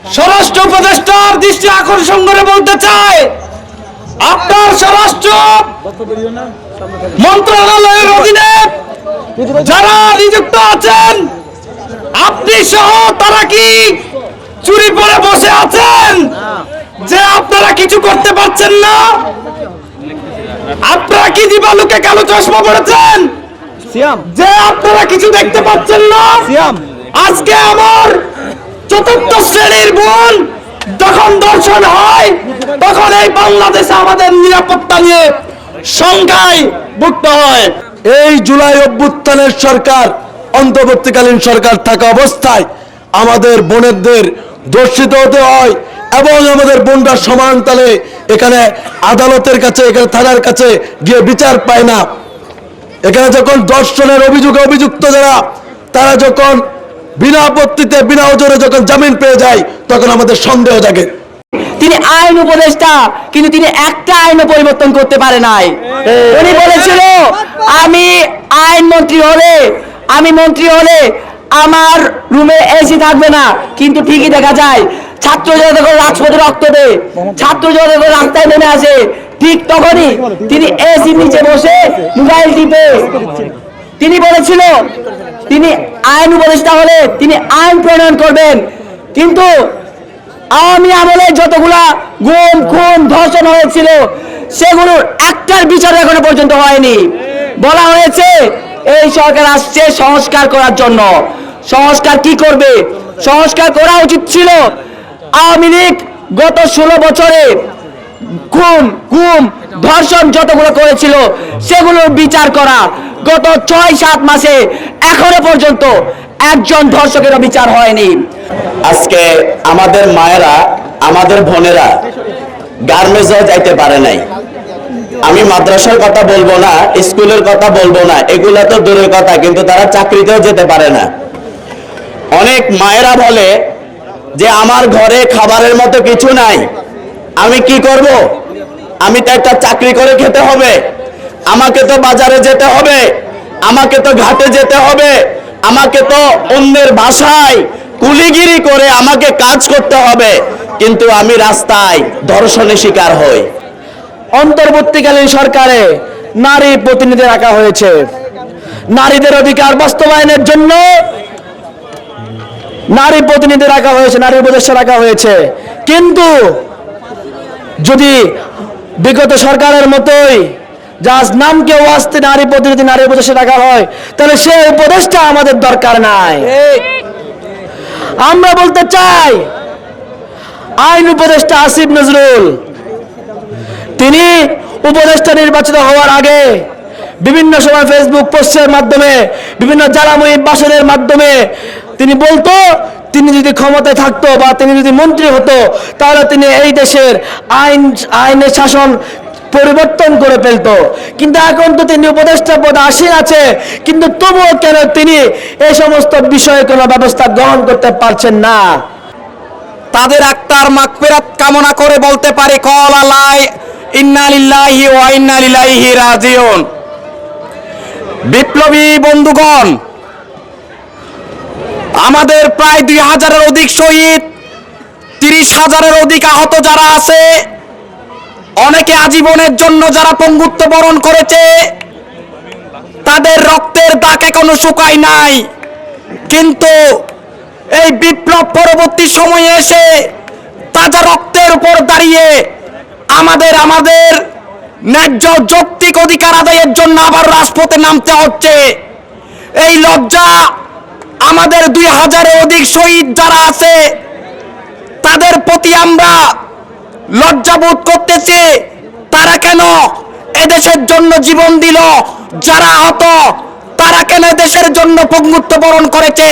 স্বরাষ্ট্র উপদেষ্টার দৃষ্টি আকর্ষণ করে বলতে চাই, আপনার স্বরাষ্ট্র মন্ত্রণালয়ের অধীনে যারা নিযুক্ত আছেন, আপনি সহ তারা কি চুরি পরে বসে আছেন যে আপনারা কিছু করতে পারছেন না? আপনারা কি দিবালুকে কালো চশমা পড়েছেন যে আপনারা কিছু দেখতে পাচ্ছেন না? আজকে আমার চতুর্থ শ্রেণীর বোন যখন দর্শন হয়, তখন এই বাংলাদেশে আমাদের নিরাপত্তা নিয়ে শঙ্কায় ভুগতে হয়। এই জুলাই অভ্যুত্থানের সরকার, অন্তর্বর্তীকালীন সরকার থাকা অবস্থায় আমাদের বোনেদের ধর্ষিত হতে হয় এবং আমাদের বোনরা সমান তালে এখানে আদালতের কাছে, এখানে থানার কাছে গিয়ে বিচার পায় না। এখানে যখন ধর্ষণের অভিযোগে অভিযুক্ত যারা, তারা যখন বিনা আপত্তিতে বিনা ওজরে যখন জামিন পেয়ে যায়, তখন আমাদের সন্দেহ জাগে। তিনি আইন উপদেষ্টা, কিন্তু তিনি একটা আইনও পরিবর্তন করতে পারে নাই। উনি বলেছিল আমি মন্ত্রী হলে আমার রুমে এসি থাকবে না, কিন্তু ঠিকই দেখা যায় ছাত্র জনতা যখন রাজপথে রক্ত দেয়, ছাত্র জনতা যখন রাস্তায় নেমে আসে, ঠিক তখনই তিনি এসি নিচে বসে মোবাইল টিপে। তিনি বলেছিল তিনি আইন উপদেষ্টা হলে তিনি আইন প্রণয়ন করবেন, কিন্তু আওয়ামী আমলে যতগুলা গুম খুন ধর্ষণ হয়েছিল সেগুলোর একটার বিচার এখনো পর্যন্ত হয়নি। বলা হয়েছে এই সরকার আসছে সংস্কার করার জন্য। সংস্কার কি করবে? সংস্কার করা উচিত ছিল আওয়ামী লীগ গত 16 বছরে খুন গুম ধর্ষণ যতগুলো করেছিল সেগুলোর বিচার করা। গত 6-7 মাসে এখনো পর্যন্ত একজন ধর্ষকেরও বিচার হয়নি। আজকে আমাদের মায়েরা, আমাদের বোনেরা গার্মেন্টসে যাইতে পারে নাই। আমি মাদ্রাসার কথা বলবো না, স্কুলের কথা বলবো না, এগুলা তো দূরের কথা, কিন্তু তারা চাকরিতেও যেতে পারে না। অনেক মায়েরা বলে যে আমার ঘরে খাবারের মতো কিছু নাই, আমি কি করব? আমি তো একটা চাকরি করে খেতে হবে, আমাকে তো বাজারে যেতে হবে, আমাকে তো ঘাটে যেতে হবে, আমাকে তো অন্যের বাসায় কুলিগিরি করে আমাকে কাজ করতে হবে, কিন্তু আমি রাস্তায় ধর্ষণের শিকার হই। অন্তর্বর্তীকালীন সরকারে নারী প্রতিনিধি রাখা হয়েছে। নারীদের অধিকার বাস্তবায়নের জন্য নারী প্রতিনিধি রাখা হয়েছে, নারী উপদেষ্টা রাখা হয়েছে। কিন্তু যদি বিগত সরকারের মতোই যার নামকে ওয়াস্তে নারী প্রতিনিধি, নারী উপদেষ্টা রাখা হয়, তাহলে সে উপদেষ্টা আমাদের দরকার নাই। আমরা বলতে চাই আইন উপদেষ্টা আসিফ নজরুল, তিনি উপদেষ্টা নির্বাচিত হওয়ার আগে বিভিন্ন সময় ফেসবুক পোস্টের মাধ্যমে, বিভিন্ন জ্বালাময়ী ভাষণের মাধ্যমে তিনি বলতো তিনি যদি ক্ষমতায় থাকতো বা তিনি যদি মন্ত্রী হতো, তাহলে তিনি এই দেশের আইনের শাসন পরিবর্তন করে ফেলতো। কিন্তু এখন তো তিনি উপদেষ্টা পদে আসীন আছে, কিন্তু তবুও কেন তিনি এই সমস্ত বিষয়ে কোনো ব্যবস্থা গ্রহণ করতে পারছেন না? তাদের আত্মার মাগফিরাত কামনা করে বলতে পারি, ক্বালা লা ইন্না লিল্লাহি ওয়া ইন্না ইলাইহি রাজিউন। বিপ্লবী বন্ধুগণ, আমাদের প্রায় 2000-এর অধিক শহীদ, 30,000-এর অধিক আহত যারা আছে, অনেকে আজীবনের জন্য যারা পঙ্গুত্ব বরণ করেছে, তাদের রক্তের দাগ এখনো শুকায় নাই। কিন্তু এই বিপ্লব পরবর্তী সময়ে এসে তাজা রক্তের উপর দাঁড়িয়ে আমাদের ন্যায্য যৌক্তিক অধিকার আদায়ের জন্য আবার রাজপথে নামতে হচ্ছে। এই লজ্জা আমাদের 2000-এর অধিক শহীদ যারা আছে তাদের প্রতি আমরা লজ্জাবোধ করতেছি। তারা কেন এদেশের জন্য জীবন দিল? যারা আহত তারা কেন দেশের জন্য পঙ্গুত্ব বরণ করেছে?